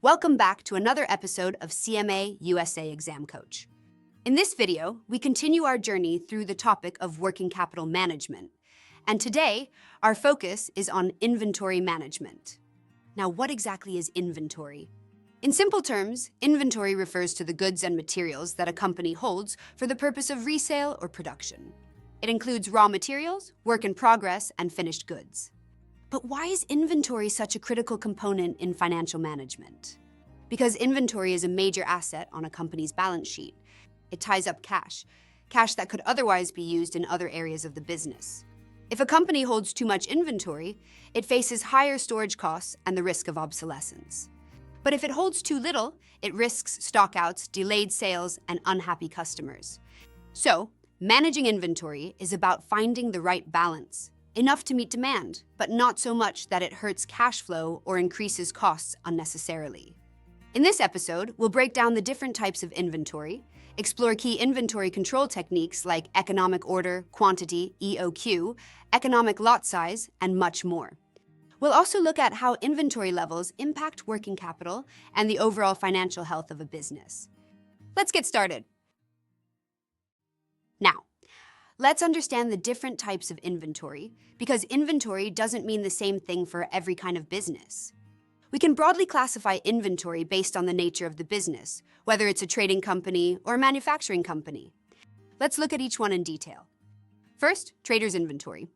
Welcome back to another episode of CMA USA Exam Coach. In this video, we continue our journey through the topic of working capital management. And today, our focus is on inventory management. Now, what exactly is inventory? In simple terms, inventory refers to the goods and materials that a company holds for the purpose of resale or production. It includes raw materials, work in progress, and finished goods. But why is inventory such a critical component in financial management? Because inventory is a major asset on a company's balance sheet. It ties up cash that could otherwise be used in other areas of the business. If a company holds too much inventory, it faces higher storage costs and the risk of obsolescence. But if it holds too little, it risks stockouts, delayed sales, and unhappy customers. So, managing inventory is about finding the right balance. Enough to meet demand, but not so much that it hurts cash flow or increases costs unnecessarily. In this episode, we'll break down the different types of inventory, explore key inventory control techniques like economic order, quantity, EOQ, economic lot size, and much more. We'll also look at how inventory levels impact working capital and the overall financial health of a business. Let's get started. Now, let's understand the different types of inventory, because inventory doesn't mean the same thing for every kind of business. We can broadly classify inventory based on the nature of the business, whether it's a trading company or a manufacturing company. Let's look at each one in detail. First, trader's inventory.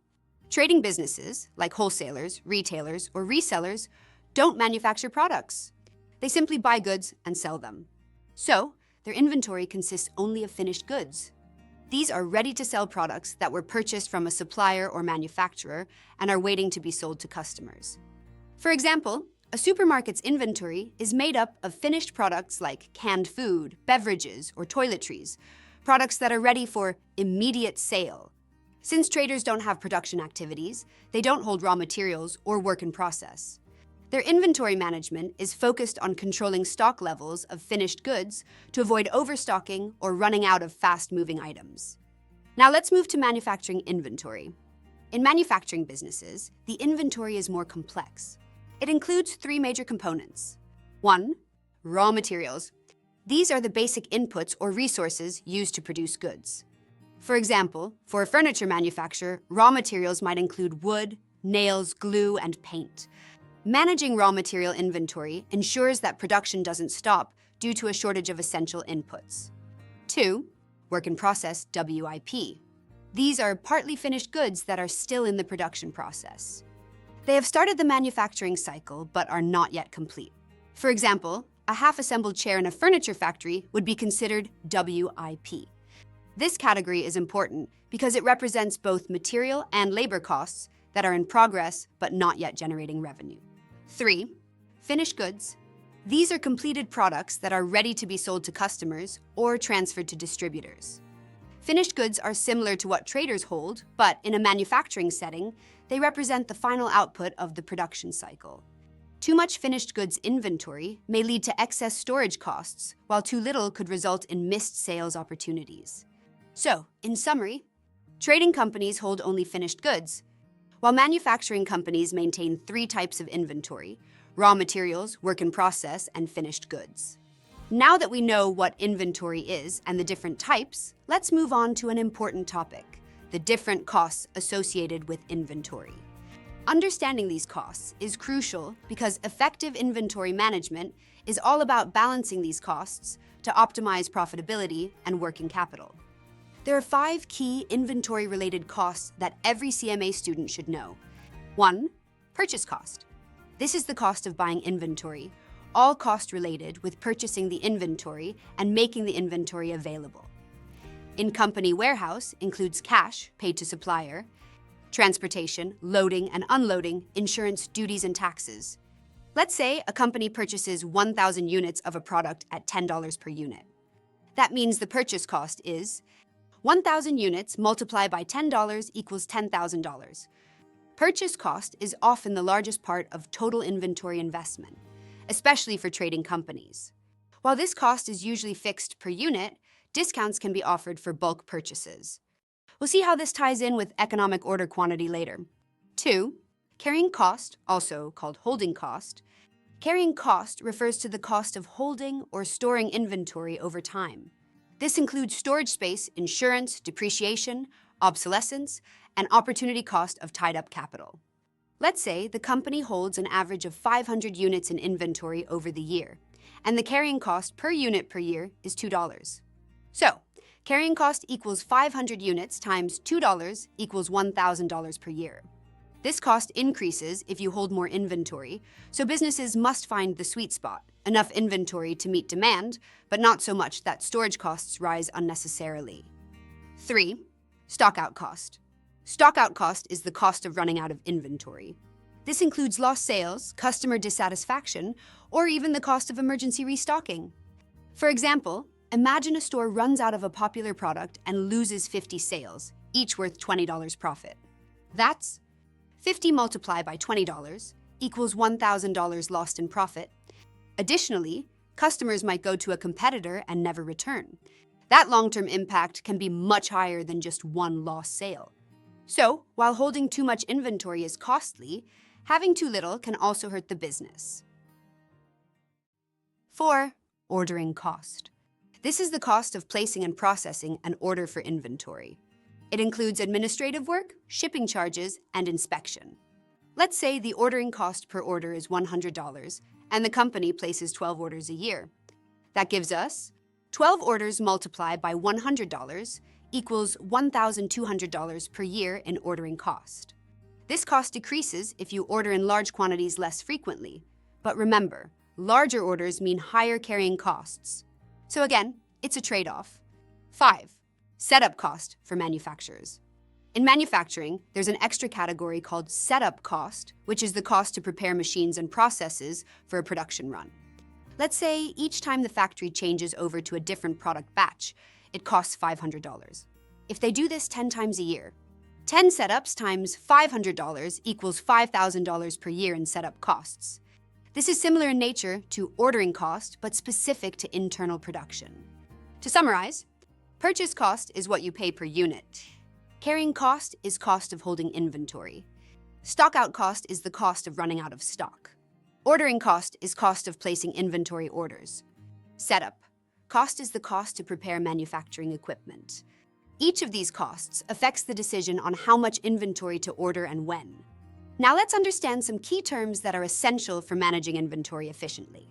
Trading businesses, like wholesalers, retailers, or resellers, don't manufacture products. They simply buy goods and sell them. So, their inventory consists only of finished goods. These are ready-to-sell products that were purchased from a supplier or manufacturer and are waiting to be sold to customers. For example, a supermarket's inventory is made up of finished products like canned food, beverages, or toiletries, products that are ready for immediate sale. Since traders don't have production activities, they don't hold raw materials or work in process. Their inventory management is focused on controlling stock levels of finished goods to avoid overstocking or running out of fast-moving items. Now let's move to manufacturing inventory. In manufacturing businesses, the inventory is more complex. It includes three major components. 1. Raw materials. These are the basic inputs or resources used to produce goods. For example, for a furniture manufacturer, raw materials might include wood, nails, glue, and paint. Managing raw material inventory ensures that production doesn't stop due to a shortage of essential inputs. 2. Work in process, WIP. These are partly finished goods that are still in the production process. They have started the manufacturing cycle but are not yet complete. For example, a half-assembled chair in a furniture factory would be considered WIP. This category is important because it represents both material and labor costs that are in progress but not yet generating revenue. 3. Finished goods. These are completed products that are ready to be sold to customers or transferred to distributors. Finished goods are similar to what traders hold, but in a manufacturing setting, they represent the final output of the production cycle. Too much finished goods inventory may lead to excess storage costs, while too little could result in missed sales opportunities. So, in summary, trading companies hold only finished goods, while manufacturing companies maintain three types of inventory: raw materials, work in process, and finished goods. Now that we know what inventory is and the different types, let's move on to an important topic: the different costs associated with inventory. Understanding these costs is crucial because effective inventory management is all about balancing these costs to optimize profitability and working capital. There are 5 key inventory-related costs that every CMA student should know. 1. Purchase cost. This is the cost of buying inventory, all cost related with purchasing the inventory and making the inventory available. In-company warehouse includes cash paid to supplier, transportation, loading and unloading, insurance, duties, and taxes. Let's say a company purchases 1,000 units of a product at $10 per unit. That means the purchase cost is 1,000 units multiplied by $10 equals $10,000. Purchase cost is often the largest part of total inventory investment, especially for trading companies. While this cost is usually fixed per unit, discounts can be offered for bulk purchases. We'll see how this ties in with economic order quantity later. 2. Carrying cost, also called holding cost. Carrying cost refers to the cost of holding or storing inventory over time. This includes storage space, insurance, depreciation, obsolescence, and opportunity cost of tied-up capital. Let's say the company holds an average of 500 units in inventory over the year, and the carrying cost per unit per year is $2. So, carrying cost equals 500 units times $2 equals $1,000 per year. This cost increases if you hold more inventory, so businesses must find the sweet spot, enough inventory to meet demand, but not so much that storage costs rise unnecessarily. 3. Stockout cost. Stockout cost is the cost of running out of inventory. This includes lost sales, customer dissatisfaction, or even the cost of emergency restocking. For example, imagine a store runs out of a popular product and loses 50 sales, each worth $20 profit. That's 50 multiplied by $20 equals $1,000 lost in profit. Additionally, customers might go to a competitor and never return. That long-term impact can be much higher than just one lost sale. So, while holding too much inventory is costly, having too little can also hurt the business. 4. Ordering cost. This is the cost of placing and processing an order for inventory. It includes administrative work, shipping charges, and inspection. Let's say the ordering cost per order is $100, and the company places 12 orders a year. That gives us 12 orders multiplied by $100 equals $1,200 per year in ordering cost. This cost decreases if you order in large quantities less frequently. But remember, larger orders mean higher carrying costs. So again, it's a trade-off. 5. Setup cost for manufacturers. In manufacturing, there's an extra category called setup cost, which is the cost to prepare machines and processes for a production run. Let's say each time the factory changes over to a different product batch, it costs $500. If they do this 10 times a year, 10 setups times $500 equals $5,000 per year in setup costs. This is similar in nature to ordering cost, but specific to internal production. To summarize, purchase cost is what you pay per unit. Carrying cost is cost of holding inventory. Stockout cost is the cost of running out of stock. Ordering cost is cost of placing inventory orders. Setup cost is the cost to prepare manufacturing equipment. Each of these costs affects the decision on how much inventory to order and when. Now let's understand some key terms that are essential for managing inventory efficiently.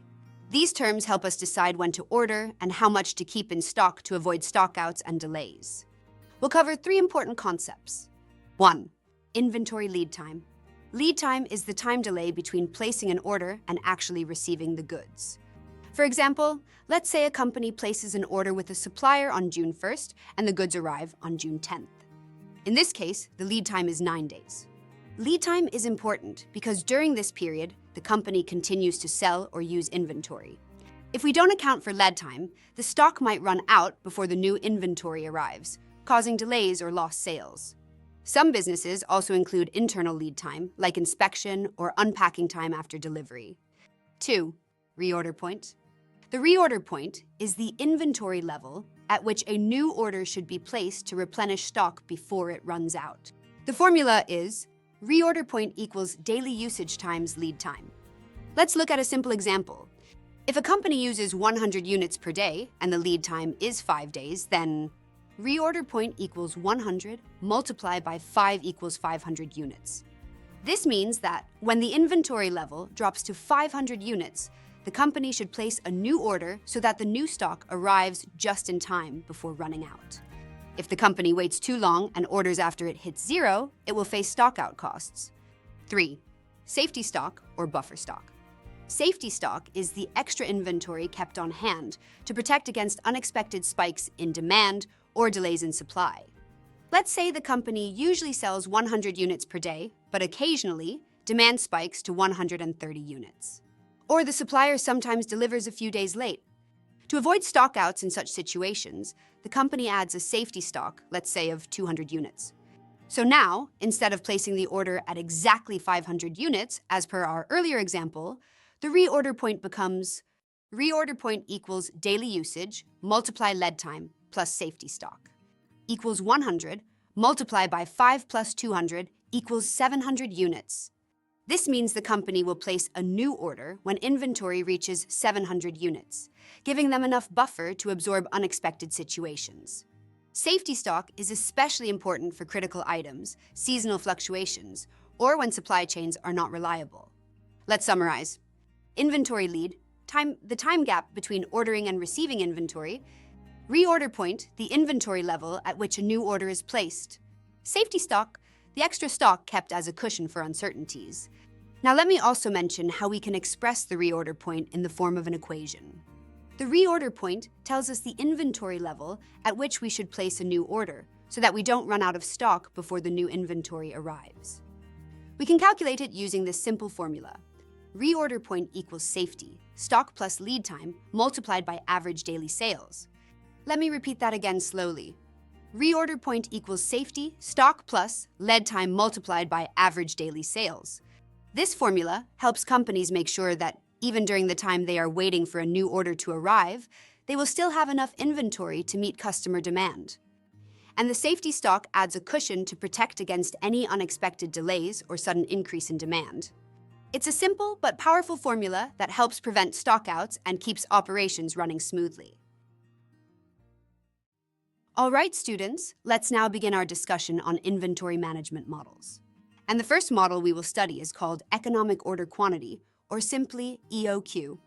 These terms help us decide when to order and how much to keep in stock to avoid stockouts and delays. We'll cover 3 important concepts. 1. Inventory lead time. Lead time is the time delay between placing an order and actually receiving the goods. For example, let's say a company places an order with a supplier on June 1st and the goods arrive on June 10th. In this case, the lead time is 9 days. Lead time is important because during this period, the company continues to sell or use inventory. If we don't account for lead time, the stock might run out before the new inventory arrives, causing delays or lost sales. Some businesses also include internal lead time, like inspection or unpacking time after delivery. 2. Reorder point. The reorder point is the inventory level at which a new order should be placed to replenish stock before it runs out. The formula is reorder point equals daily usage times lead time. Let's look at a simple example. If a company uses 100 units per day and the lead time is 5 days, then reorder point equals 100 multiplied by 5 equals 500 units. This means that when the inventory level drops to 500 units, the company should place a new order so that the new stock arrives just in time before running out. If the company waits too long and orders after it hits 0, it will face stockout costs. 3. Safety stock or buffer stock. Safety stock is the extra inventory kept on hand to protect against unexpected spikes in demand or delays in supply. Let's say the company usually sells 100 units per day, but occasionally demand spikes to 130 units. Or the supplier sometimes delivers a few days late. To avoid stockouts in such situations, the company adds a safety stock, let's say of 200 units. So now, instead of placing the order at exactly 500 units, as per our earlier example, the reorder point becomes reorder point equals daily usage multiply lead time plus safety stock equals 100 multiplied by 5 plus 200 equals 700 units. This means the company will place a new order when inventory reaches 700 units, giving them enough buffer to absorb unexpected situations. Safety stock is especially important for critical items, seasonal fluctuations, or when supply chains are not reliable. Let's summarize. Inventory lead, the time gap between ordering and receiving inventory. Reorder point, the inventory level at which a new order is placed. Safety stock, the extra stock kept as a cushion for uncertainties. Now let me also mention how we can express the reorder point in the form of an equation. The reorder point tells us the inventory level at which we should place a new order so that we don't run out of stock before the new inventory arrives. We can calculate it using this simple formula. Reorder point equals safety, stock plus lead time multiplied by average daily sales. Let me repeat that again slowly. Reorder point equals safety, stock plus lead time multiplied by average daily sales. This formula helps companies make sure that even during the time they are waiting for a new order to arrive, they will still have enough inventory to meet customer demand. And the safety stock adds a cushion to protect against any unexpected delays or sudden increase in demand. It's a simple but powerful formula that helps prevent stockouts and keeps operations running smoothly. All right, students, let's now begin our discussion on inventory management models. And the first model we will study is called Economic Order Quantity, or simply EOQ.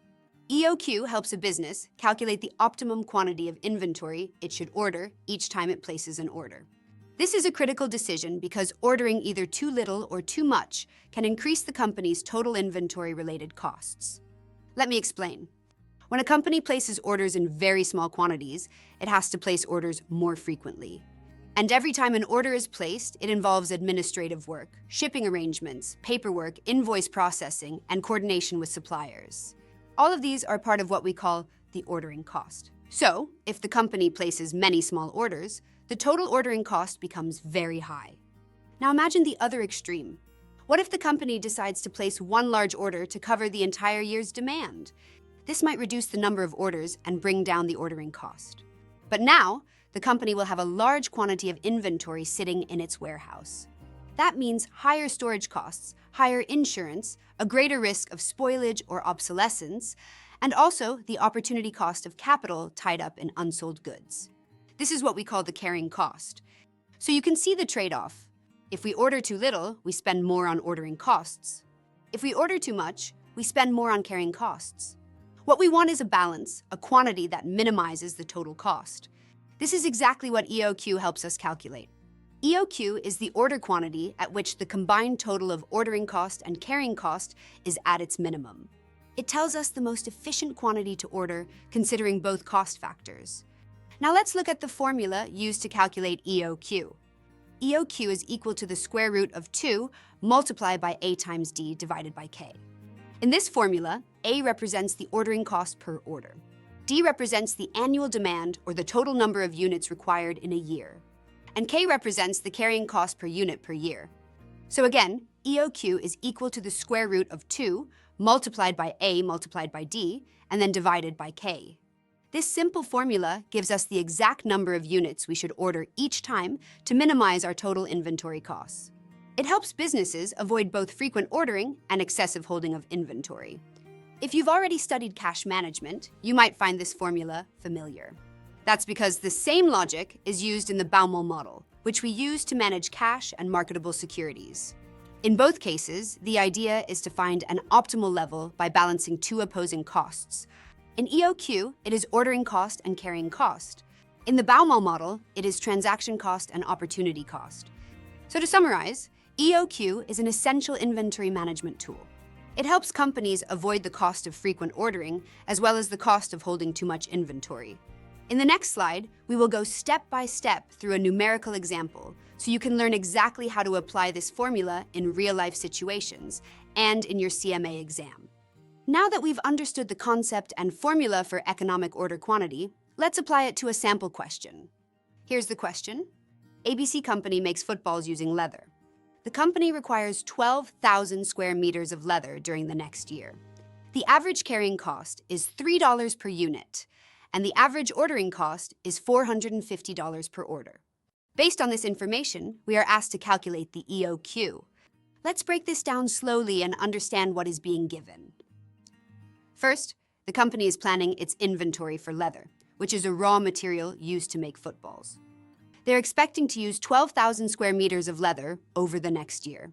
EOQ helps a business calculate the optimum quantity of inventory it should order each time it places an order. This is a critical decision because ordering either too little or too much can increase the company's total inventory-related costs. Let me explain. When a company places orders in very small quantities, it has to place orders more frequently. And every time an order is placed, it involves administrative work, shipping arrangements, paperwork, invoice processing, and coordination with suppliers. All of these are part of what we call the ordering cost. So, if the company places many small orders, the total ordering cost becomes very high. Now imagine the other extreme. What if the company decides to place one large order to cover the entire year's demand? This might reduce the number of orders and bring down the ordering cost. But now, the company will have a large quantity of inventory sitting in its warehouse. That means higher storage costs, higher insurance, a greater risk of spoilage or obsolescence, and also the opportunity cost of capital tied up in unsold goods. This is what we call the carrying cost. So you can see the trade-off. If we order too little, we spend more on ordering costs. If we order too much, we spend more on carrying costs. What we want is a balance, a quantity that minimizes the total cost. This is exactly what EOQ helps us calculate. EOQ is the order quantity at which the combined total of ordering cost and carrying cost is at its minimum. It tells us the most efficient quantity to order, considering both cost factors. Now let's look at the formula used to calculate EOQ. EOQ is equal to the square root of 2 multiplied by A times D divided by K. In this formula, A represents the ordering cost per order. D represents the annual demand or the total number of units required in a year. And K represents the carrying cost per unit per year. So again, EOQ is equal to the square root of 2 multiplied by A multiplied by D and then divided by K. This simple formula gives us the exact number of units we should order each time to minimize our total inventory costs. It helps businesses avoid both frequent ordering and excessive holding of inventory. If you've already studied cash management, you might find this formula familiar. That's because the same logic is used in the Baumol model, which we use to manage cash and marketable securities. In both cases, the idea is to find an optimal level by balancing two opposing costs. In EOQ, it is ordering cost and carrying cost. In the Baumol model, it is transaction cost and opportunity cost. So to summarize, EOQ is an essential inventory management tool. It helps companies avoid the cost of frequent ordering, as well as the cost of holding too much inventory. In the next slide, we will go step by step through a numerical example, so you can learn exactly how to apply this formula in real-life situations and in your CMA exam. Now that we've understood the concept and formula for economic order quantity, let's apply it to a sample question. Here's the question. ABC company makes footballs using leather. The company requires 12,000 square meters of leather during the next year. The average carrying cost is $3 per unit, and the average ordering cost is $450 per order. Based on this information, we are asked to calculate the EOQ. Let's break this down slowly and understand what is being given. First, the company is planning its inventory for leather, which is a raw material used to make footballs. They're expecting to use 12,000 square meters of leather over the next year.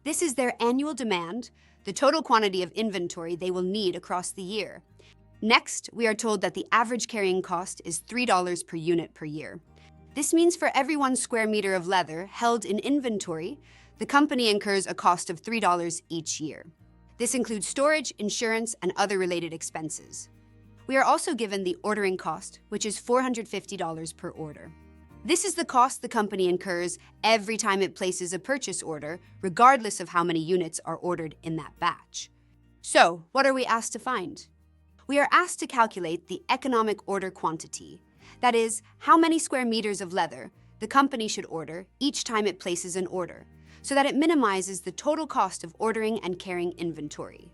This is their annual demand, the total quantity of inventory they will need across the year. Next, we are told that the average carrying cost is $3 per unit per year. This means for every 1 square meter of leather held in inventory, the company incurs a cost of $3 each year. This includes storage, insurance, and other related expenses. We are also given the ordering cost, which is $450 per order. This is the cost the company incurs every time it places a purchase order, regardless of how many units are ordered in that batch. So, what are we asked to find? We are asked to calculate the economic order quantity. That is, how many square meters of leather the company should order each time it places an order, so that it minimizes the total cost of ordering and carrying inventory.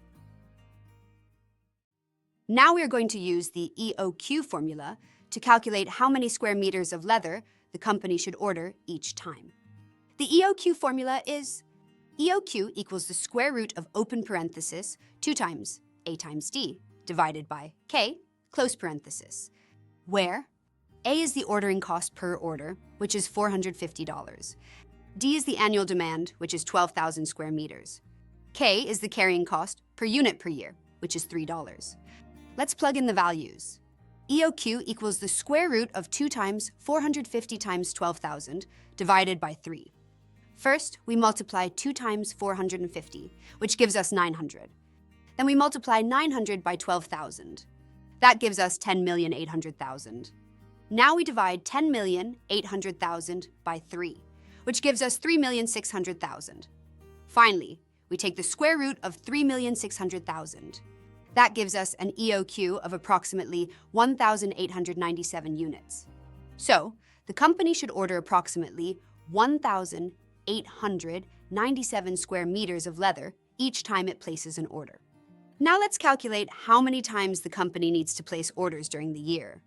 Now we are going to use the EOQ formula to calculate how many square meters of leather the company should order each time. The EOQ formula is EOQ equals the square root of open parenthesis 2 times A times D divided by K close parenthesis, where A is the ordering cost per order, which is $450. D is the annual demand, which is 12,000 square meters. K is the carrying cost per unit per year, which is $3. Let's plug in the values. EOQ equals the square root of 2 times 450 times 12,000 divided by 3. First, we multiply 2 times 450, which gives us 900. Then we multiply 900 by 12,000. That gives us 10,800,000. Now we divide 10,800,000 by 3, which gives us 3,600,000. Finally, we take the square root of 3,600,000. That gives us an EOQ of approximately 1,897 units. So, the company should order approximately 1,897 square meters of leather each time it places an order. Now let's calculate how many times the company needs to place orders during the year.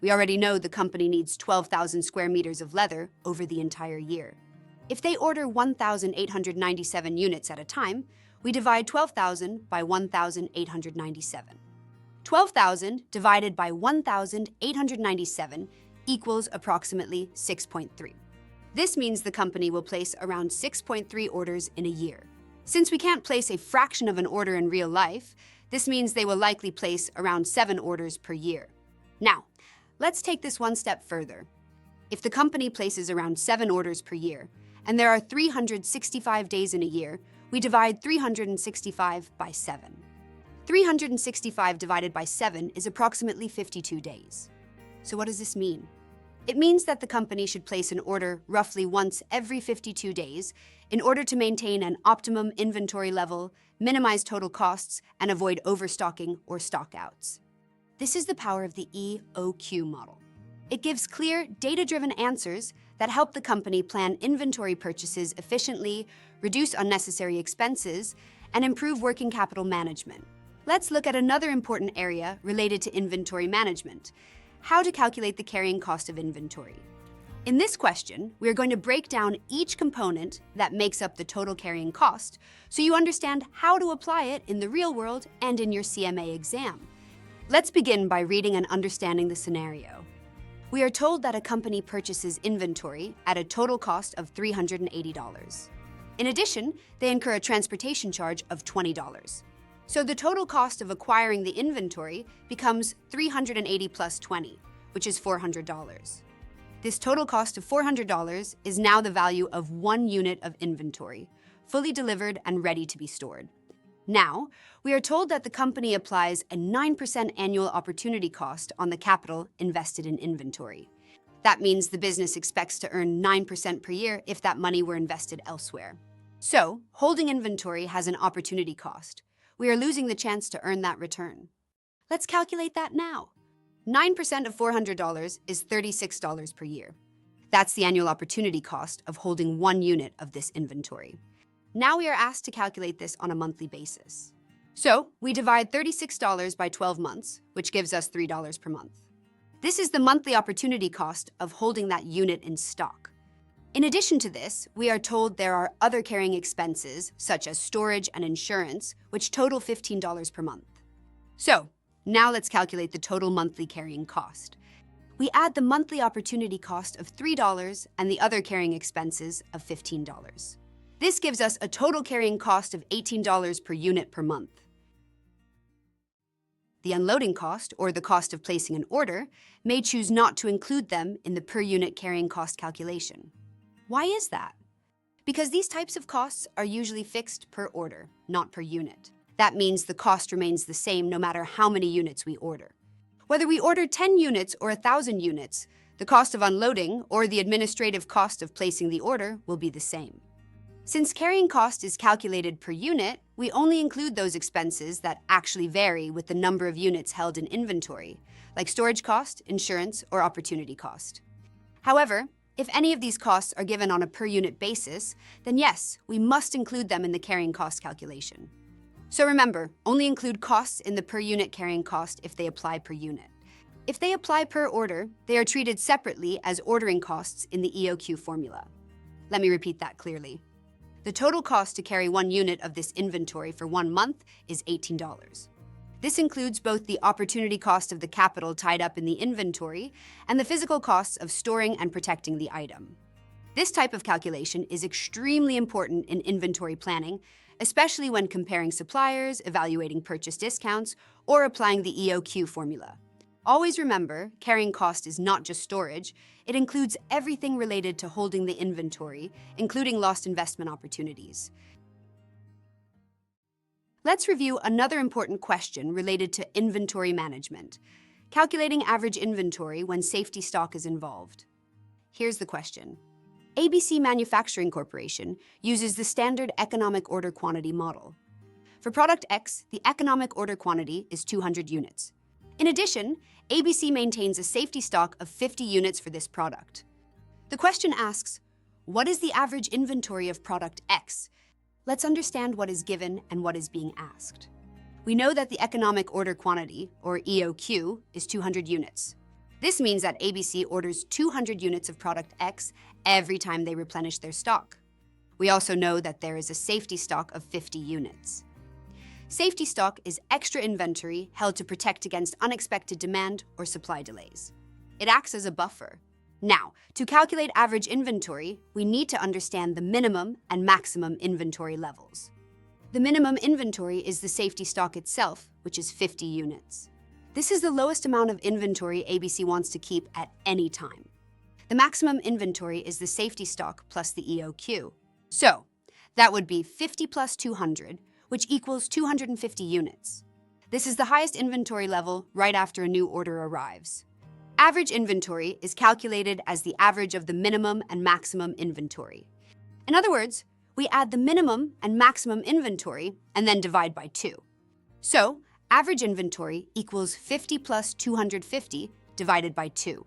We already know the company needs 12,000 square meters of leather over the entire year. If they order 1,897 units at a time, we divide 12,000 by 1,897. 12,000 divided by 1,897 equals approximately 6.3. This means the company will place around 6.3 orders in a year. Since we can't place a fraction of an order in real life, this means they will likely place around 7 orders per year. Now, let's take this one step further. If the company places around 7 orders per year, and there are 365 days in a year, we divide 365 by 7. 365 divided by 7 is approximately 52 days. So what does this mean? It means that the company should place an order roughly once every 52 days in order to maintain an optimum inventory level, minimize total costs, and avoid overstocking or stockouts. This is the power of the EOQ model. It gives clear, data-driven answers that help the company plan inventory purchases efficiently, reduce unnecessary expenses, and improve working capital management. Let's look at another important area related to inventory management: how to calculate the carrying cost of inventory. In this question, we are going to break down each component that makes up the total carrying cost so you understand how to apply it in the real world and in your CMA exam. Let's begin by reading and understanding the scenario. We are told that a company purchases inventory at a total cost of $380. In addition, they incur a transportation charge of $20. So the total cost of acquiring the inventory becomes $380 plus $20, which is $400. This total cost of $400 is now the value of 1 unit of inventory, fully delivered and ready to be stored. Now, we are told that the company applies a 9% annual opportunity cost on the capital invested in inventory. That means the business expects to earn 9% per year if that money were invested elsewhere. So, holding inventory has an opportunity cost. We are losing the chance to earn that return. Let's calculate that now. 9% of $400 is $36 per year. That's the annual opportunity cost of holding 1 unit of this inventory. Now we are asked to calculate this on a monthly basis. So, we divide $36 by 12 months, which gives us $3 per month. This is the monthly opportunity cost of holding that unit in stock. In addition to this, we are told there are other carrying expenses, such as storage and insurance, which total $15 per month. So, now let's calculate the total monthly carrying cost. We add the monthly opportunity cost of $3 and the other carrying expenses of $15. This gives us a total carrying cost of $18 per unit per month. The unloading cost, or the cost of placing an order, may choose not to include them in the per unit carrying cost calculation. Why is that? Because these types of costs are usually fixed per order, not per unit. That means the cost remains the same no matter how many units we order. Whether we order 10 units or 1,000 units, the cost of unloading or the administrative cost of placing the order will be the same. Since carrying cost is calculated per unit, we only include those expenses that actually vary with the number of units held in inventory, like storage cost, insurance, or opportunity cost. However, if any of these costs are given on a per unit basis, then yes, we must include them in the carrying cost calculation. So remember, only include costs in the per unit carrying cost if they apply per unit. If they apply per order, they are treated separately as ordering costs in the EOQ formula. Let me repeat that clearly. The total cost to carry 1 unit of this inventory for 1 month is $18. This includes both the opportunity cost of the capital tied up in the inventory and the physical costs of storing and protecting the item. This type of calculation is extremely important in inventory planning, especially when comparing suppliers, evaluating purchase discounts, or applying the EOQ formula. Always remember, carrying cost is not just storage. It includes everything related to holding the inventory, including lost investment opportunities. Let's review another important question related to inventory management, calculating average inventory when safety stock is involved. Here's the question. ABC Manufacturing Corporation uses the standard economic order quantity model. For product X, the economic order quantity is 200 units. In addition, ABC maintains a safety stock of 50 units for this product. The question asks, what is the average inventory of product X? Let's understand what is given and what is being asked. We know that the economic order quantity, or EOQ, is 200 units. This means that ABC orders 200 units of product X every time they replenish their stock. We also know that there is a safety stock of 50 units. Safety stock is extra inventory held to protect against unexpected demand or supply delays. It acts as a buffer. Now, to calculate average inventory, we need to understand the minimum and maximum inventory levels. The minimum inventory is the safety stock itself, which is 50 units. This is the lowest amount of inventory ABC wants to keep at any time. The maximum inventory is the safety stock plus the EOQ. So, that would be 50 plus 200, which equals 250 units. This is the highest inventory level right after a new order arrives. Average inventory is calculated as the average of the minimum and maximum inventory. In other words, we add the minimum and maximum inventory and then divide by 2. So, average inventory equals 50 plus 250 divided by 2.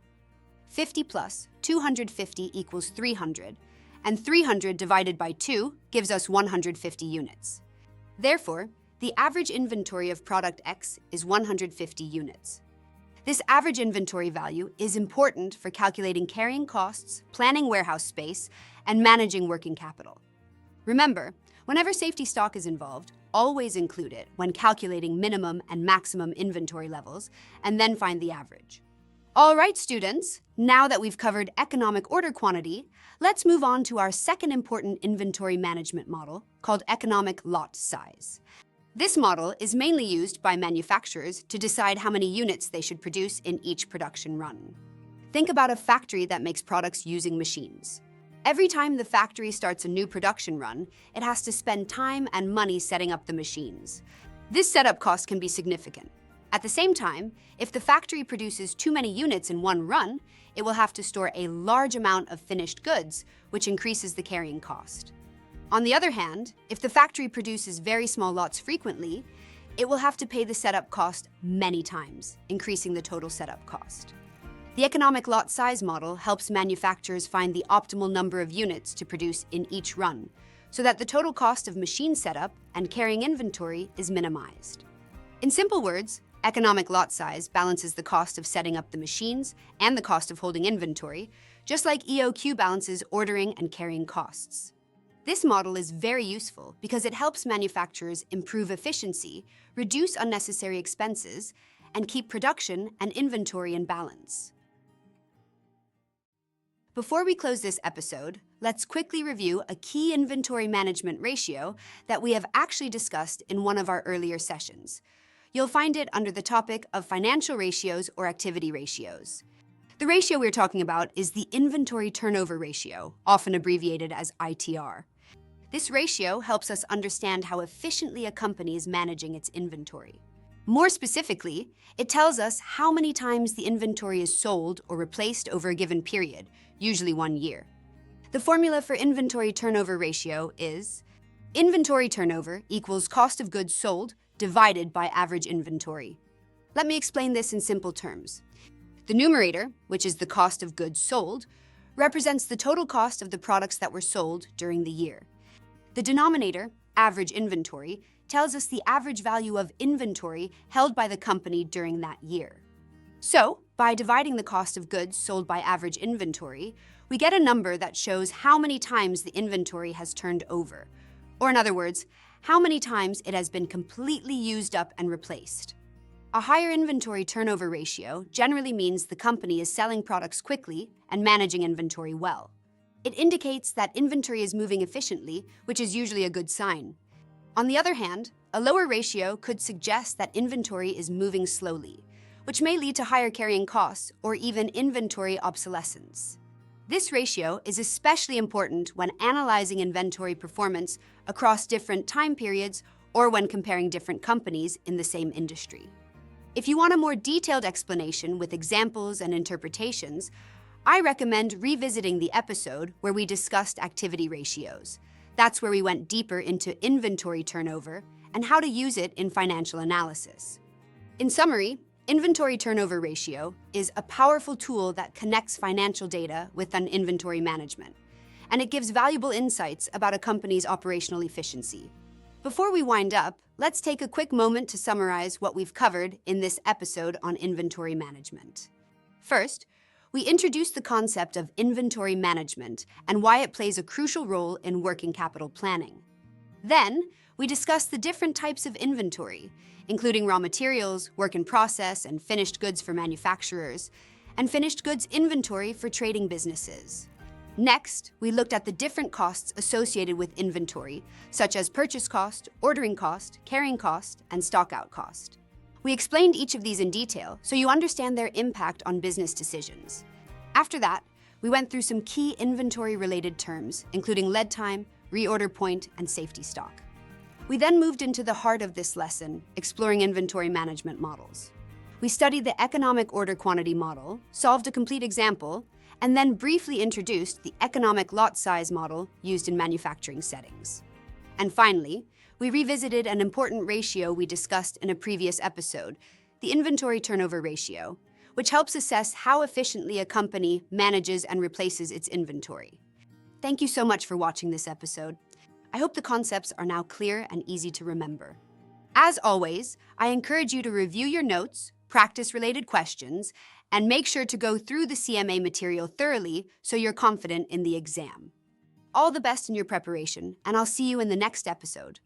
50 plus 250 equals 300, and 300 divided by 2 gives us 150 units. Therefore, the average inventory of product X is 150 units. This average inventory value is important for calculating carrying costs, planning warehouse space, and managing working capital. Remember, whenever safety stock is involved, always include it when calculating minimum and maximum inventory levels, and then find the average. All right, students, now that we've covered economic order quantity, let's move on to our second important inventory management model called economic lot size. This model is mainly used by manufacturers to decide how many units they should produce in each production run. Think about a factory that makes products using machines. Every time the factory starts a new production run, it has to spend time and money setting up the machines. This setup cost can be significant. At the same time, if the factory produces too many units in one run, it will have to store a large amount of finished goods, which increases the carrying cost. On the other hand, if the factory produces very small lots frequently, it will have to pay the setup cost many times, increasing the total setup cost. The economic lot size model helps manufacturers find the optimal number of units to produce in each run, so that the total cost of machine setup and carrying inventory is minimized. In simple words, economic lot size balances the cost of setting up the machines and the cost of holding inventory just like EOQ balances ordering and carrying costs. This model is very useful because it helps manufacturers improve efficiency, reduce unnecessary expenses, and keep production and inventory in balance. Before we close this episode, let's quickly review a key inventory management ratio that we have actually discussed in one of our earlier sessions. You'll find it under the topic of financial ratios or activity ratios. The ratio we're talking about is the inventory turnover ratio, often abbreviated as ITR. This ratio helps us understand how efficiently a company is managing its inventory. More specifically, it tells us how many times the inventory is sold or replaced over a given period, usually 1 year. The formula for inventory turnover ratio is inventory turnover equals cost of goods sold divided by average inventory. Let me explain this in simple terms. The numerator, which is the cost of goods sold, represents the total cost of the products that were sold during the year. The denominator, average inventory, tells us the average value of inventory held by the company during that year. So, by dividing the cost of goods sold by average inventory, we get a number that shows how many times the inventory has turned over, or in other words, how many times it has been completely used up and replaced. A higher inventory turnover ratio generally means the company is selling products quickly and managing inventory well. It indicates that inventory is moving efficiently, which is usually a good sign. On the other hand, a lower ratio could suggest that inventory is moving slowly, which may lead to higher carrying costs or even inventory obsolescence. This ratio is especially important when analyzing inventory performance across different time periods or when comparing different companies in the same industry. If you want a more detailed explanation with examples and interpretations, I recommend revisiting the episode where we discussed activity ratios. That's where we went deeper into inventory turnover and how to use it in financial analysis. In summary, inventory turnover ratio is a powerful tool that connects financial data with an inventory management, and it gives valuable insights about a company's operational efficiency. Before we wind up, let's take a quick moment to summarize what we've covered in this episode on inventory management. First, we introduced the concept of inventory management and why it plays a crucial role in working capital planning. Then, we discussed the different types of inventory, including raw materials, work in process, and finished goods for manufacturers, and finished goods inventory for trading businesses. Next, we looked at the different costs associated with inventory, such as purchase cost, ordering cost, carrying cost, and stockout cost. We explained each of these in detail so you understand their impact on business decisions. After that, we went through some key inventory-related terms, including lead time, reorder point, and safety stock. We then moved into the heart of this lesson, exploring inventory management models. We studied the economic order quantity model, solved a complete example, and then briefly introduced the economic lot size model used in manufacturing settings. And finally, we revisited an important ratio we discussed in a previous episode, the inventory turnover ratio, which helps assess how efficiently a company manages and replaces its inventory. Thank you so much for watching this episode. I hope the concepts are now clear and easy to remember. As always, I encourage you to review your notes, practice related questions, and make sure to go through the CMA material thoroughly so you're confident in the exam. All the best in your preparation, and I'll see you in the next episode.